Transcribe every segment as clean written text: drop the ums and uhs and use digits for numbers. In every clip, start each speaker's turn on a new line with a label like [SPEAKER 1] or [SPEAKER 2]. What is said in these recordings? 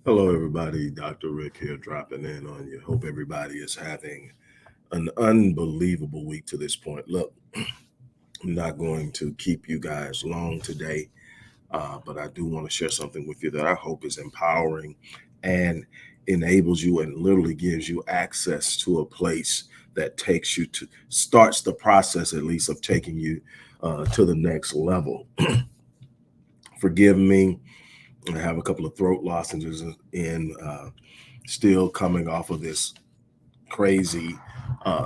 [SPEAKER 1] Hello, everybody. Dr. Rick here, dropping in on you. Hope everybody is having an unbelievable week to this point. Look, I'm not going to keep you guys long today, but I do want to share something with you that I hope is empowering and enables you and literally gives you access to a place that takes you to starts the process, at least, of taking you to the next level. Forgive me. I have a couple of throat lozenges in, still coming off of this crazy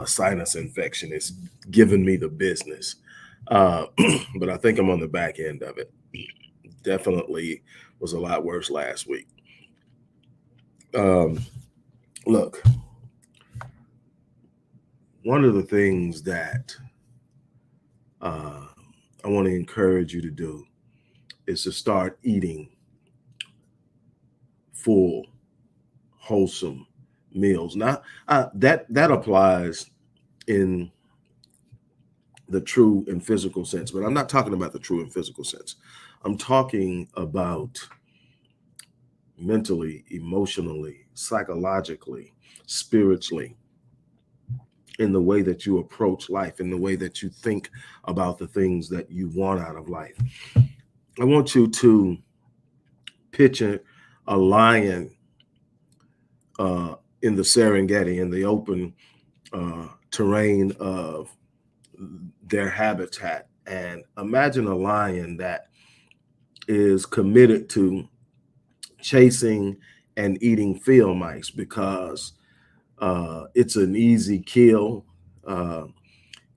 [SPEAKER 1] sinus infection. It's giving me the business. Uh, but I think I'm on the back end of it. Definitely was a lot worse last week. Um, Look, one of the things that uh, I want to encourage you to do is to start eating full, wholesome meals. Now, that applies in the true and physical sense, but I'm not talking about the true and physical sense. I'm talking about mentally, emotionally, psychologically, spiritually, in the way that you approach life, in the way that you think about the things that you want out of life. I want you to picture a lion uh, in the Serengeti, in the open terrain of their habitat. And imagine a lion that is committed to chasing and eating field mice because it's an easy kill. Uh,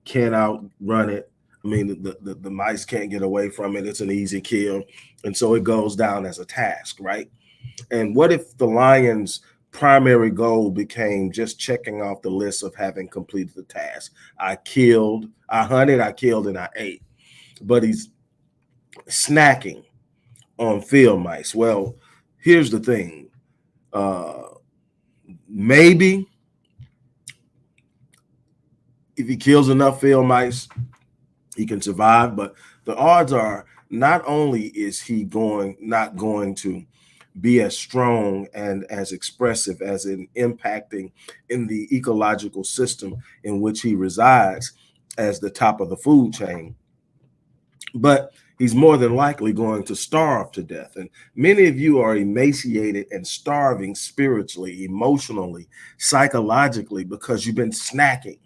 [SPEAKER 1] can't outrun it. I mean, the mice can't get away from it. It's an easy kill. And so it goes down as a task, right? And what if the lion's primary goal became just checking off the list of having completed the task? I killed, I hunted, I killed, and I ate. But he's snacking on field mice. Well, here's the thing. Uh, Maybe if he kills enough field mice, he can survive. But the odds are not only is he not going to be as strong and as expressive as in impacting in the ecological system in which he resides as the top of the food chain, but he's more than likely going to starve to death. And many of you are emaciated and starving spiritually, emotionally, psychologically because you've been snacking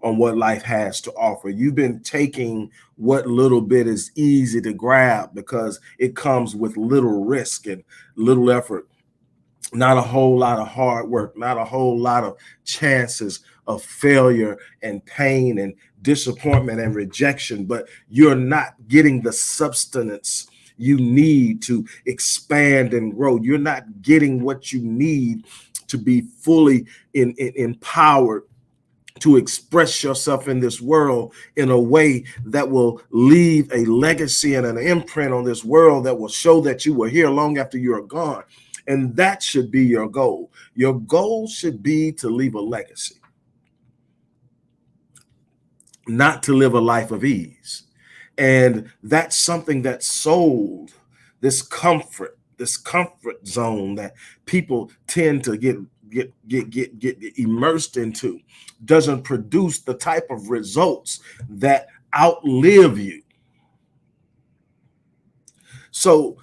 [SPEAKER 1] on what life has to offer. You've been taking what little bit is easy to grab because it comes with little risk and little effort, not a whole lot of hard work, not a whole lot of chances of failure and pain and disappointment and rejection, but you're not getting the substance you need to expand and grow. You're not getting what you need to be fully empowered to express yourself in this world in a way that will leave a legacy and an imprint on this world that will show that you were here long after you're gone. And that should be your goal. Your goal should be to leave a legacy, not to live a life of ease. And that's something that's sold, this comfort zone that people tend to get immersed into, doesn't produce the type of results that outlive you. So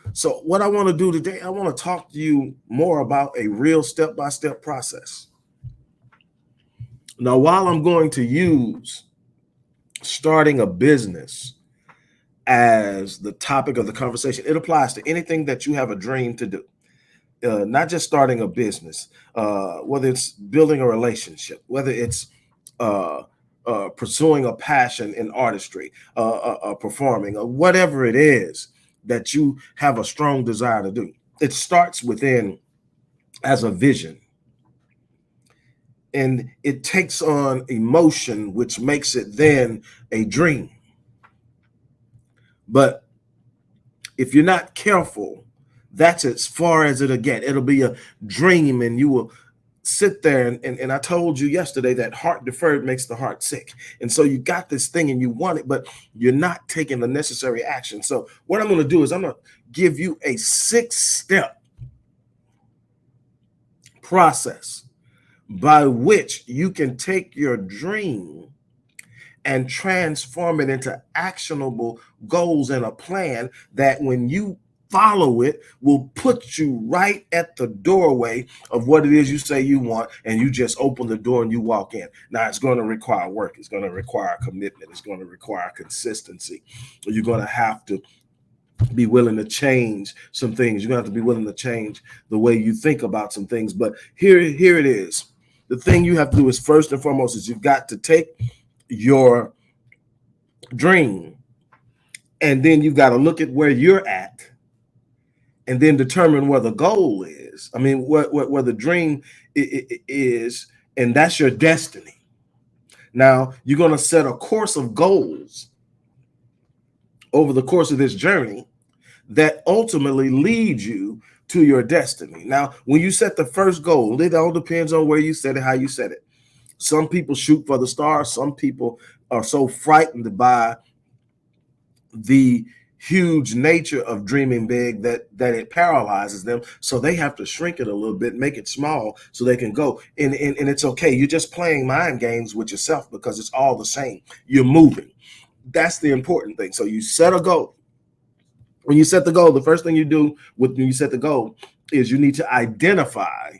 [SPEAKER 1] what I want to do today, I want to talk to you more about a real step-by-step process. Now, while I'm going to use starting a business as the topic of the conversation, it applies to anything that you have a dream to do. Not just starting a business, whether it's building a relationship, whether it's pursuing a passion in artistry, performing, or whatever it is that you have a strong desire to do. It starts within as a vision, and it takes on emotion, which makes it then a dream. But if you're not careful, that's as far as it'll get. It'll be a dream, and you will sit there and I told you yesterday that heart deferred makes the heart sick. And so you got this thing and you want it, but you're not taking the necessary action. So what I'm going to do is I'm going to give you a 6-step process by which you can take your dream and transform it into actionable goals and a plan that when you follow it will put you right at the doorway of what it is you say you want, and you just open the door and you walk in. Now it's going to require work, it's going to require commitment, it's going to require consistency. You're going to have to be willing to change some things. You're going to have to be willing to change the way you think about some things. But here it is. The thing you have to do is, first and foremost, is you've got to take your dream, and then you've got to look at where you're at, and then determine where the goal is. I mean, where the dream is, and that's your destiny. Now, you're going to set a course of goals over the course of this journey that ultimately leads you to your destiny. Now, when you set the first goal, it all depends on where you set it, how you set it. Some people shoot for the stars. Some people are so frightened by the huge nature of dreaming big that it paralyzes them. So they have to shrink it a little bit, make it small so they can go. And it's okay. You're just playing mind games with yourself because it's all the same. You're moving. That's the important thing. So you set a goal. When you set the goal, the first thing you do when you set the goal is you need to identify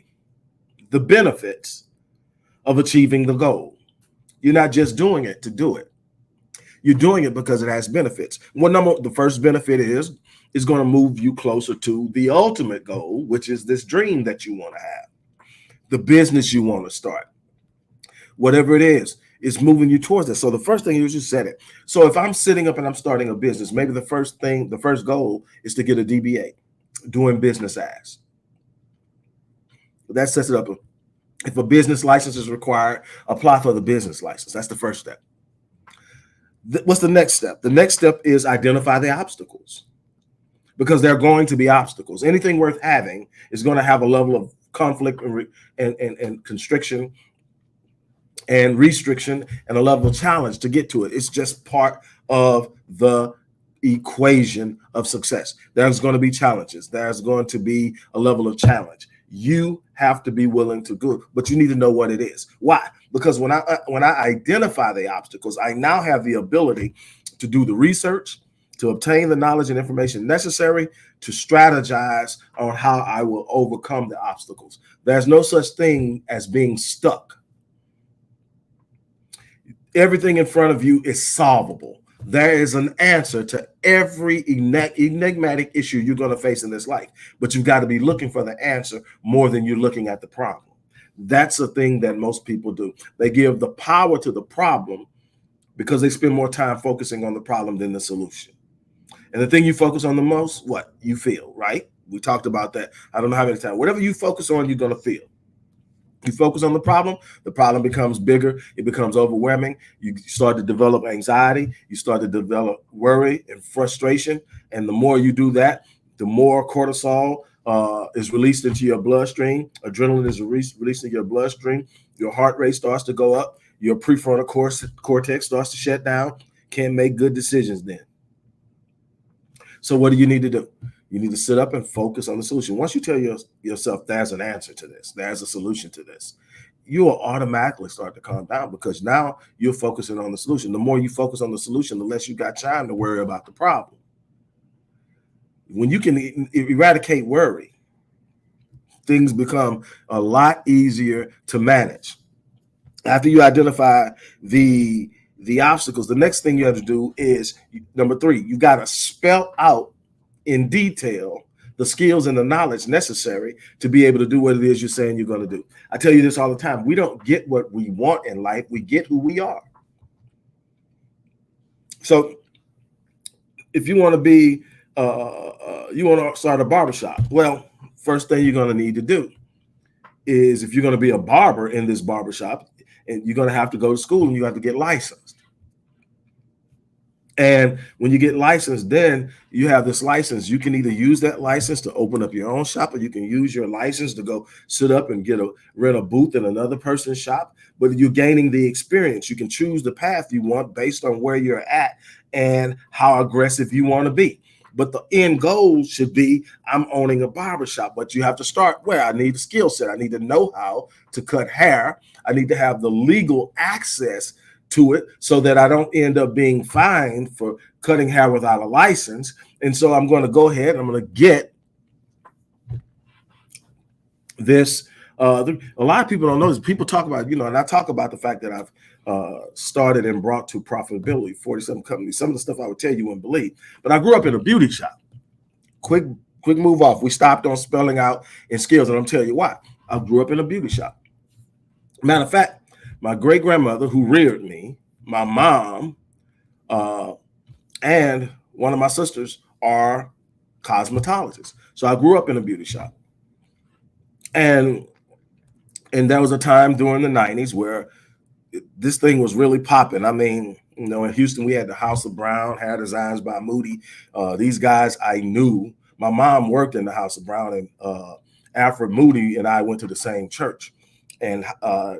[SPEAKER 1] the benefits of achieving the goal. You're not just doing it to do it. You're doing it because it has benefits. The first benefit is going to move you closer to the ultimate goal, which is this dream that you want to have, the business you want to start, whatever it is moving you towards it. So the first thing is you set it. So if I'm sitting up and I'm starting a business, maybe the first goal is to get a DBA, doing business as. That sets it up. If a business license is required, apply for the business license. That's the first step. What's the next step? The next step is identify the obstacles, because there are going to be obstacles. Anything worth having is going to have a level of conflict and constriction and restriction and a level of challenge to get to it. It's just part of the equation of success. There's going to be challenges. There's going to be a level of challenge. You have to be willing to do it, but you need to know what it is. Why? Because when I identify the obstacles, I now have the ability to do the research, to obtain the knowledge and information necessary to strategize on how I will overcome the obstacles. There's no such thing as being stuck. Everything in front of you is solvable. There is an answer to every enigmatic issue you're going to face in this life, but you've got to be looking for the answer more than you're looking at the problem. That's a thing that most people do. They give the power to the problem because they spend more time focusing on the problem than the solution. And the thing you focus on the most, what? You feel, right? We talked about that. I don't know how many times. Whatever you focus on, you're going to feel. You focus on the problem becomes bigger. It becomes overwhelming. You start to develop anxiety. You start to develop worry and frustration. And the more you do that, the more cortisol is released into your bloodstream. Adrenaline is released into your bloodstream. Your heart rate starts to go up. Your prefrontal cortex starts to shut down. Can't make good decisions then. So what do you need to do? You need to sit up and focus on the solution. Once you tell yourself there's an answer to this, there's a solution to this, you will automatically start to calm down because now you're focusing on the solution. The more you focus on the solution, the less you got time to worry about the problem. When you can eradicate worry, things become a lot easier to manage. After you identify the obstacles, the next thing you have to do is, number 3, you got to spell out in detail the skills and the knowledge necessary to be able to do what it is you're saying you're going to do. I tell you this all the time. We don't get what we want in life. We get who we are. So if you want to be, you want to start a barbershop, well, first thing you're going to need to do is, if you're going to be a barber in this barbershop, and you're going to have to go to school and you have to get licensed. And when you get licensed, then you have this license. You can either use that license to open up your own shop, or you can use your license to go sit up and rent a booth in another person's shop. But you're gaining the experience. You can choose the path you want based on where you're at and how aggressive you want to be. But the end goal should be I'm owning a barbershop. But you have to start where? I need a skill set. I need to know how to cut hair. I need to have the legal access to it so that I don't end up being fined for cutting hair without a license. And so I'm going to go ahead and I'm going to get this. A lot of people don't know this. People talk about, and I talk about the fact that I've started and brought to profitability 47 companies. Some of the stuff I would tell you wouldn't believe. But I grew up in a beauty shop. Quick move off. We stopped on spelling out and skills, and I'm telling you why. I grew up in a beauty shop. Matter of fact, my great grandmother who reared me, my mom, and one of my sisters are cosmetologists. So I grew up in a beauty shop. And there was a time during the 90s where this thing was really popping. I mean, in Houston, we had the House of Brown, Hair Designs by Moody. These guys I knew. My mom worked in the House of Brown, and Alfred Moody and I went to the same church. And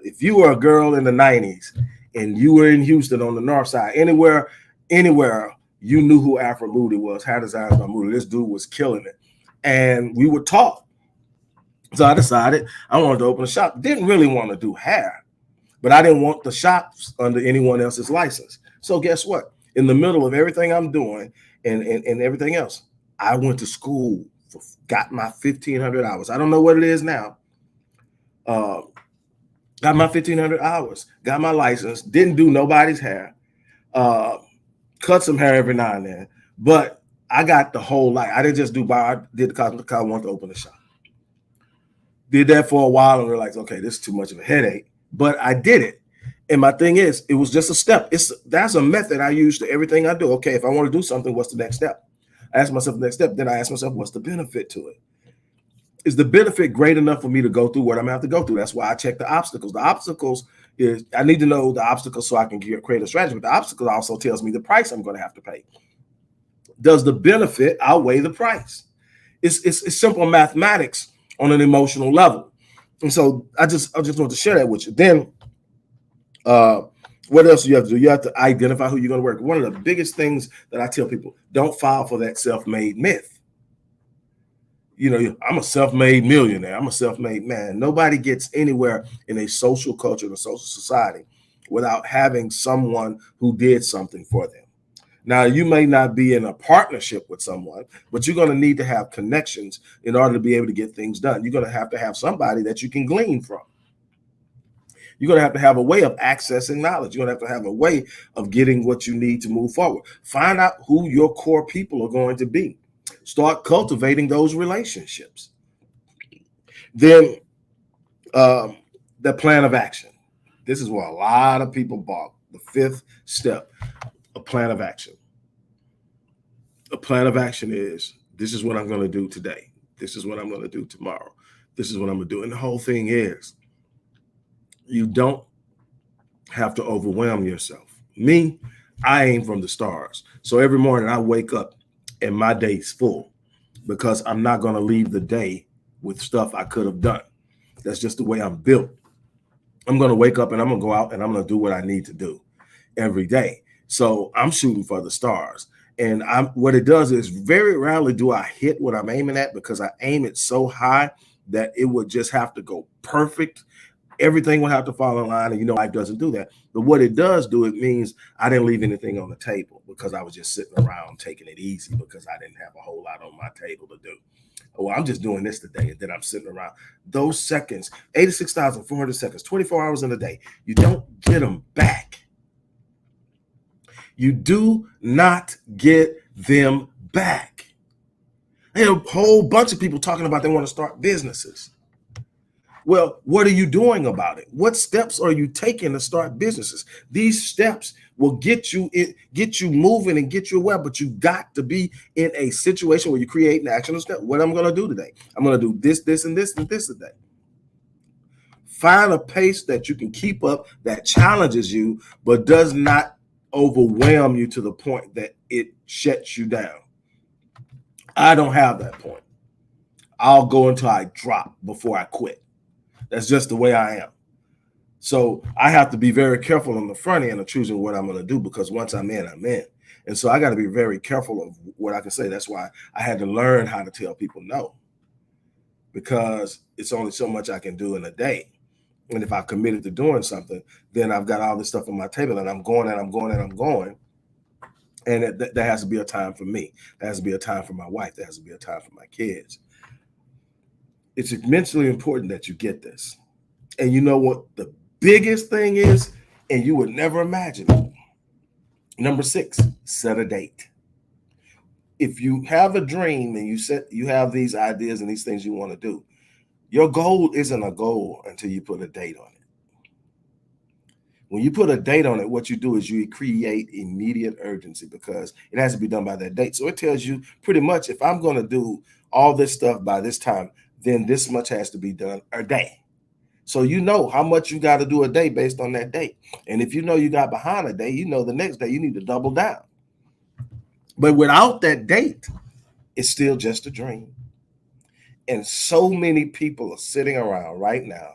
[SPEAKER 1] if you were a girl in the 90s and you were in Houston on the north side, anywhere, you knew who Alfred Moody was, Hair Designs by Moody. This dude was killing it. And we were taught. So I decided I wanted to open a shop. Didn't really want to do hair, but I didn't want the shops under anyone else's license. So guess what? In the middle of everything I'm doing and everything else, I went to school, got my 1,500 hours. I don't know what it is now. Got my 1,500 hours, got my license, didn't do nobody's hair, cut some hair every now and then, but I got the whole life. I didn't just do bar, I did the cosmetic. I wanted to open a shop. Did that for a while and realized, okay, this is too much of a headache, but I did it. And my thing is, it was just a step. That's a method I use to everything I do. Okay, if I want to do something, what's the next step? I ask myself the next step. Then I ask myself, what's the benefit to it? Is the benefit great enough for me to go through what I'm going to have to go through? That's why I check the obstacles. The obstacles is, I need to know the obstacles so I can create a strategy. But the obstacle also tells me the price I'm going to have to pay. Does the benefit outweigh the price? It's simple mathematics on an emotional level. And so I just want to share that with you. Then what else do you have to do? You have to identify who you're going to work with. One of the biggest things that I tell people, don't fall for that self-made myth. I'm a self-made millionaire. I'm a self-made man. Nobody gets anywhere in a social culture, in a social society, without having someone who did something for them. Now, you may not be in a partnership with someone, but you're going to need to have connections in order to be able to get things done. You're going to have somebody that you can glean from. You're going to have a way of accessing knowledge. You're going to have a way of getting what you need to move forward. Find out who your core people are going to be. Start cultivating those relationships. Then the plan of action. This is where a lot of people balk. The fifth step, a plan of action. A plan of action is, this is what I'm going to do today. This is what I'm going to do tomorrow. This is what I'm going to do. And the whole thing is, you don't have to overwhelm yourself. Me, I aim from the stars. So every morning I wake up and my day's full because I'm not going to leave the day with stuff I could have done. That's just the way I'm built. I'm going to wake up and I'm going to go out and I'm going to do what I need to do every day. So I'm shooting for the stars. And what it does is, very rarely do I hit what I'm aiming at, because I aim it so high that it would just have to go perfect. Everything will have to fall in line, and life doesn't do that. But what it does do, it means I didn't leave anything on the table because I was just sitting around taking it easy because I didn't have a whole lot on my table to do. Well, I'm just doing this today, and then I'm sitting around. Those seconds, 86,400 seconds, 24 hours in a day, you don't get them back. You do not get them back. There's a whole bunch of people talking about they want to start businesses. Well, what are you doing about it? What steps are you taking to start businesses? These steps will get you moving and get you aware, but you got to be in a situation where you create an actionable step. What I'm going to do today? I'm going to do this, this, and this, and this today. Find a pace that you can keep up, that challenges you, but does not overwhelm you to the point that it shuts you down. I don't have that point. I'll go until I drop before I quit. That's just the way I am. So I have to be very careful on the front end of choosing what I'm going to do, because once I'm in, I'm in. And so I got to be very careful of what I can say. That's why I had to learn how to tell people no, because it's only so much I can do in a day. And if I've committed to doing something, then I've got all this stuff on my table and I'm going and I'm going and I'm going. And there has to be a time for me. There has to be a time for my wife. There has to be a time for my kids. It's immensely important that you get this. And you know what the biggest thing is? And you would never imagine it. Number 6, set a date. If you have a dream and you have these ideas and these things you want to do, your goal isn't a goal until you put a date on it. When you put a date on it, what you do is you create immediate urgency because it has to be done by that date. So it tells you pretty much, if I'm going to do all this stuff by this time, then this much has to be done a day. So you know how much you got to do a day based on that date. And if you know you got behind a day, you know the next day you need to double down. But without that date, it's still just a dream. And so many people are sitting around right now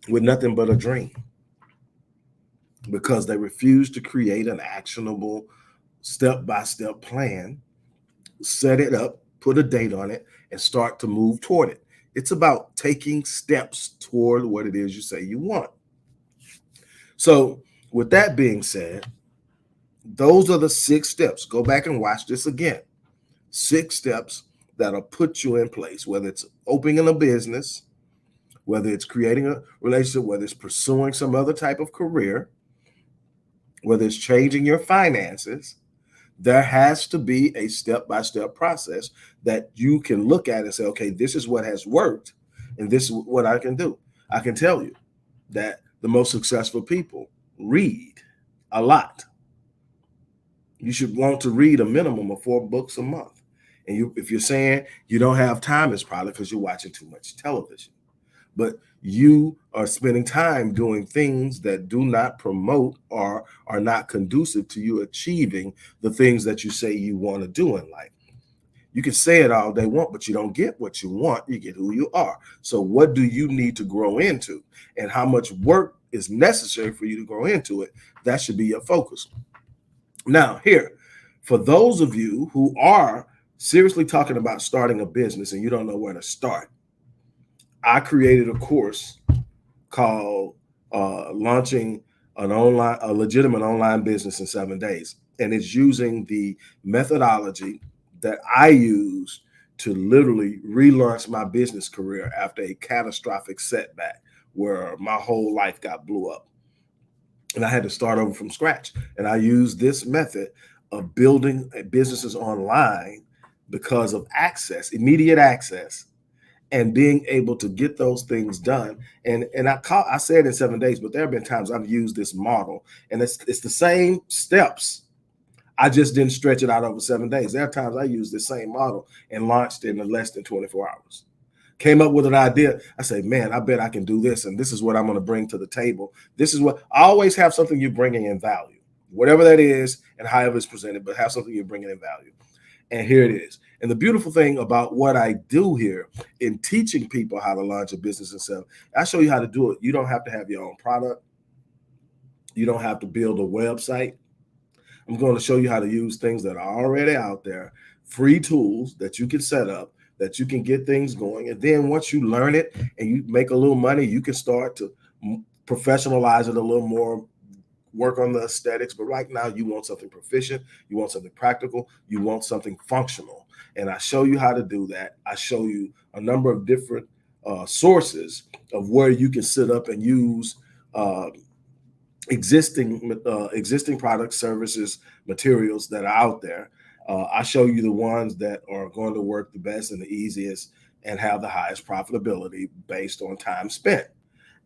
[SPEAKER 1] with nothing but a dream because they refuse to create an actionable step-by-step plan, set it up, put a date on it, and start to move toward it. It's about taking steps toward what it is you say you want. So, with that being said, those are the 6 steps. Go back and watch this again. 6 steps that'll put you in place, whether it's opening a business, whether it's creating a relationship, whether it's pursuing some other type of career, whether it's changing your finances. There has to be a step-by-step process that you can look at and say, okay, this is what has worked, and this is what I can do. I can tell you that the most successful people read a lot. You should want to read a minimum of 4 books a month. And if you're saying you don't have time, it's probably because you're watching too much television. But you are spending time doing things that do not promote or are not conducive to you achieving the things that you say you want to do in life. You can say it all they want, but you don't get what you want. You get who you are. So what do you need to grow into? And how much work is necessary for you to grow into it? That should be your focus. Now, here, for those of you who are seriously talking about starting a business and you don't know where to start, I created a course called Launching a Legitimate Online Business in 7 Days. And it's using the methodology that I use to literally relaunch my business career after a catastrophic setback where my whole life got blew up. And I had to start over from scratch. And I used this method of building businesses online because of access, immediate access, and being able to get those things done. And I said in 7 days, but there have been times I've used this model, and it's the same steps. I just didn't stretch it out over 7 days. There are times I used the same model and launched it in less than 24 hours. Came up with an idea. I say, man, I bet I can do this, and this is what I'm going to bring to the table. This is what I always have, something you're bringing in value, whatever that is, and however it's presented, but have something you're bringing in value. And here it is. And the beautiful thing about what I do here in teaching people how to launch a business and sell, I show you how to do it. You don't have to have your own product. You don't have to build a website. I'm going to show you how to use things that are already out there, free tools that you can set up, that you can get things going. And then once you learn it and you make a little money, you can start to professionalize it a little more, work on the aesthetics. But right now, you want something proficient, you want something practical, you want something functional. And I show you how to do that. I show you a number of different sources of where you can sit up and use existing products, services, materials that are out there. I show you the ones that are going to work the best and the easiest and have the highest profitability based on time spent.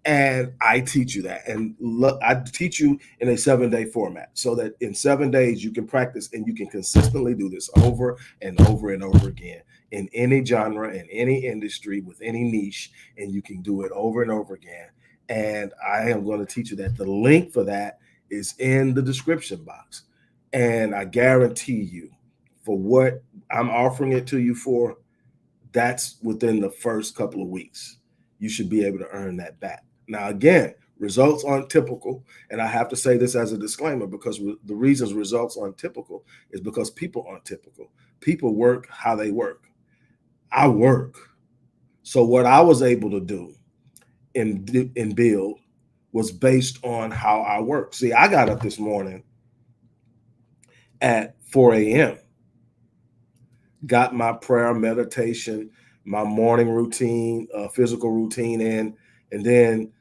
[SPEAKER 1] And I teach you that. And look, I teach you in a 7-day format so that in 7 days you can practice and you can consistently do this over and over and over again in any genre, in any industry, with any niche, and you can do it over and over again. And I am going to teach you that. The link for that is in the description box. And I guarantee you, for what I'm offering it to you for, that's within the first couple of weeks. You should be able to earn that back. Now, again, Results aren't typical. And I have to say this as a disclaimer, because the reasons results aren't typical is because people aren't typical. People work how they work. I work. So what I was able to do and build was based on how I work. See, I got up this morning at 4 a.m., got my prayer, meditation, my morning routine, physical routine in, and then,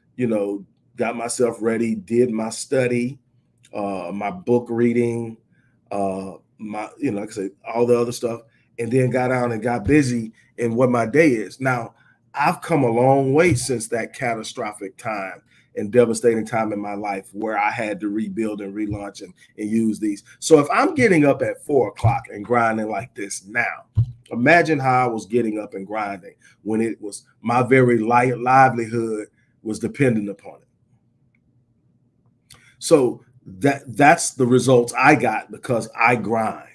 [SPEAKER 1] got myself ready, did my study, my book reading, like I said, all the other stuff, and then got out and got busy in what my day is. Now, I've come a long way since that catastrophic time and devastating time in my life where I had to rebuild and relaunch and use these. So if I'm getting up at 4 o'clock and grinding like this now, imagine how I was getting up and grinding when it was my very livelihood was dependent upon it. So that's the results I got because I grind,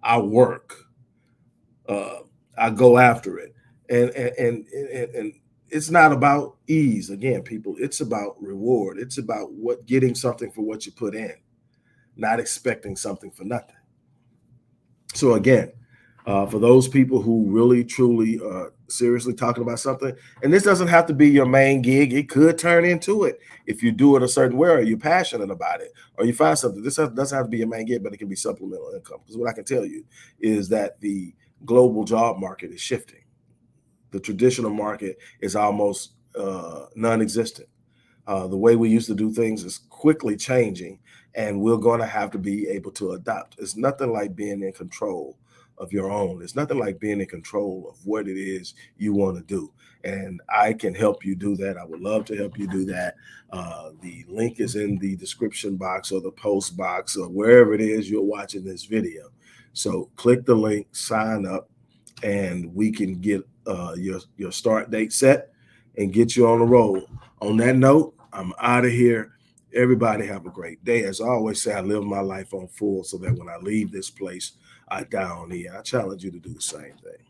[SPEAKER 1] I work, uh, I go after it, and it's not about ease. Again, people, it's about reward. It's about getting something for what you put in, not expecting something for nothing. So again, for those people who really truly seriously talking about something, and this doesn't have to be your main gig, it could turn into it if you do it a certain way, or you're passionate about it, or you find something. This doesn't have to be your main gig, but it can be supplemental income. Because what I can tell you is that the global job market is shifting. The traditional market is almost non-existent. The way we used to do things is quickly changing, and we're going to have to be able to adapt. It's nothing like being in control of your own. It's nothing like being in control of what it is you want to do. And I can help you do that. I would love to help you do that. The link is in the description box or the post box or wherever it is you're watching this video. So click the link, sign up, and we can get your start date set and get you on the road. On that note, I'm out of here. Everybody have a great day. As I always say, I live my life on full so that when I leave this place, I die on the end. I challenge you to do the same thing.